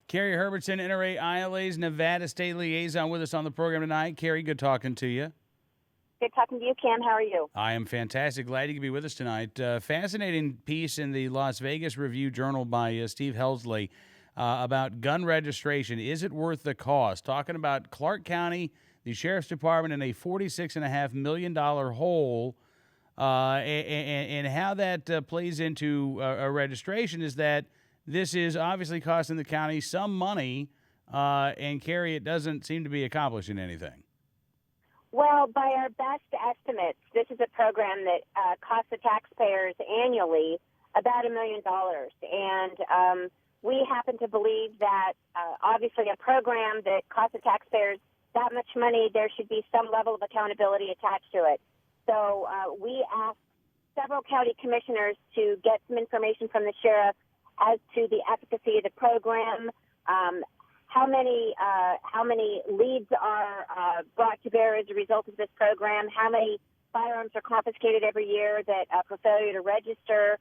Carrie Herbertson, NRA ILA's Nevada State Liaison, with us on the program tonight. Carrie, good talking to you. Good talking to you, Cam. How are you? I am fantastic. Glad you could be with us tonight. Fascinating piece in the Las Vegas Review-Journal by Steve Helsley about gun registration. Is it worth the cost? Talking about Clark County, the Sheriff's Department, in a $46.5 million hole, and how that plays into a registration is that this is obviously costing the county some money, and, Carrie, it doesn't seem to be accomplishing anything. Well, by our best estimates, this is a program that costs the taxpayers annually about $1 million. And we happen to believe that, obviously, a program that costs the taxpayers that much money, there should be some level of accountability attached to it. So we asked several county commissioners to get some information from the sheriff as to the efficacy of the program, how many leads are brought to bear as a result of this program, how many firearms are confiscated every year that for failure to register,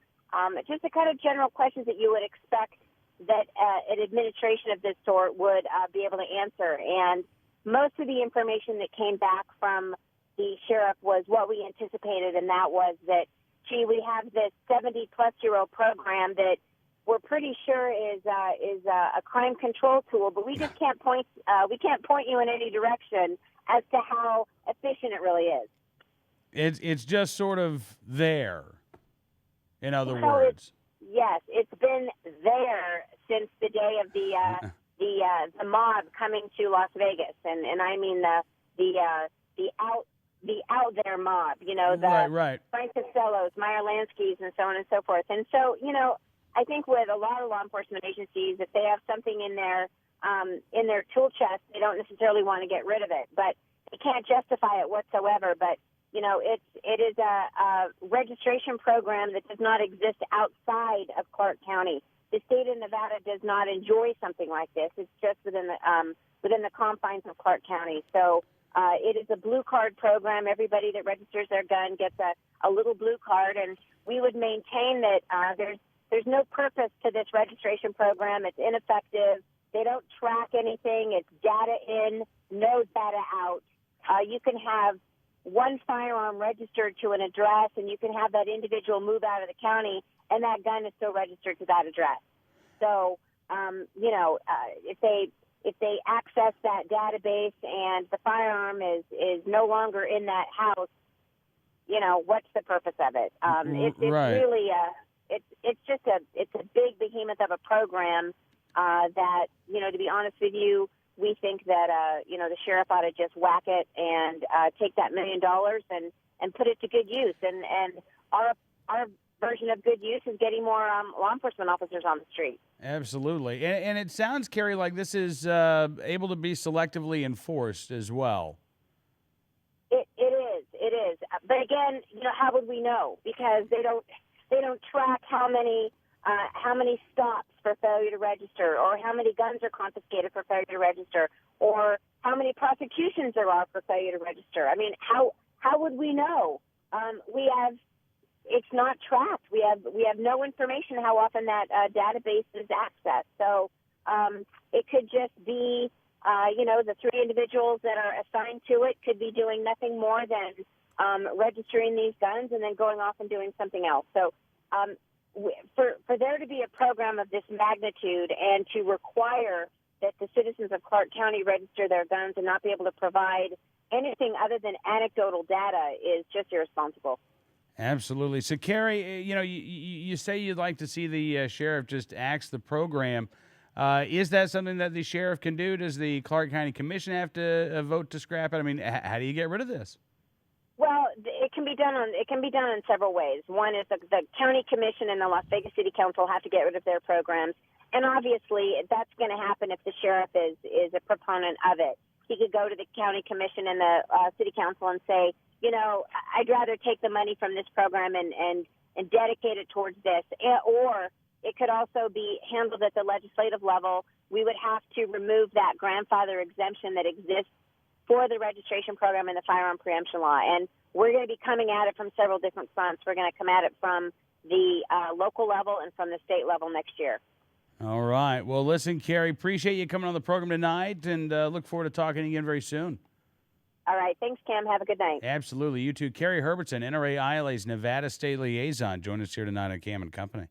just the kind of general questions that you would expect that an administration of this sort would be able to answer. And most of the information that came back from the sheriff was what we anticipated, and that was that, gee, we have this 70-plus-year-old program that we're pretty sure is a crime control tool, but we just can't point you in any direction as to how efficient it really is. It's just sort of there, in other words. Yes, it's been there since the day of the mob coming to Las Vegas, and I mean the out there mob, you know, the right. Frank Costellos, Meyer Lansky's, and so on and so forth. And so, you know, I think with a lot of law enforcement agencies, if they have something in their tool chest, they don't necessarily want to get rid of it, but they can't justify it whatsoever. But you know, it is a registration program that does not exist outside of Clark County. The state of Nevada does not enjoy something like this. It's just within the confines of Clark County. So it is a blue card program. Everybody that registers their gun gets a little blue card, and we would maintain that there's no purpose to this registration program. It's ineffective. They don't track anything. It's data in, no data out. You can have one firearm registered to an address, and you can have that individual move out of the county, and that gun is still registered to that address. So, you know, if they access that database and the firearm is no longer in that house, you know, what's the purpose of it? It's really it's a big behemoth of a program that, you know, to be honest with you, we think that, you know, the sheriff ought to just whack it and take that $1 million and put it to good use. And our version of good use is getting more law enforcement officers on the street. Absolutely. And it sounds, Carrie, like this is able to be selectively enforced as well. It is. But again, you know, how would we know? Because they don't track how many stops for failure to register, or how many guns are confiscated for failure to register, or how many prosecutions there are for failure to register. I mean, how would we know? It's not tracked. We have no information how often that database is accessed. So it could just be, you know, the three individuals that are assigned to it could be doing nothing more than registering these guns and then going off and doing something else. So for there to be a program of this magnitude and to require that the citizens of Clark County register their guns and not be able to provide anything other than anecdotal data is just irresponsible. Absolutely. So, Carrie, you know, you say you'd like to see the sheriff just axe the program. Is that something that the sheriff can do? Does the Clark County Commission have to vote to scrap it? I mean, how do you get rid of this? Well, it can be done in several ways. One is the county commission and the Las Vegas City Council have to get rid of their programs, and obviously that's going to happen if the sheriff is a proponent of it. He could go to the county commission and the city council and say, you know, I'd rather take the money from this program and dedicate it towards this. Or it could also be handled at the legislative level. We would have to remove that grandfather exemption that exists for the registration program and the firearm preemption law. And we're going to be coming at it from several different fronts. We're going to come at it from the local level and from the state level next year. All right. Well, listen, Carrie, appreciate you coming on the program tonight, and look forward to talking again very soon. All right. Thanks, Kim. Have a good night. Absolutely. You too. Carrie Herbertson, NRA ILA's Nevada State Liaison, join us here tonight on Cam and Company.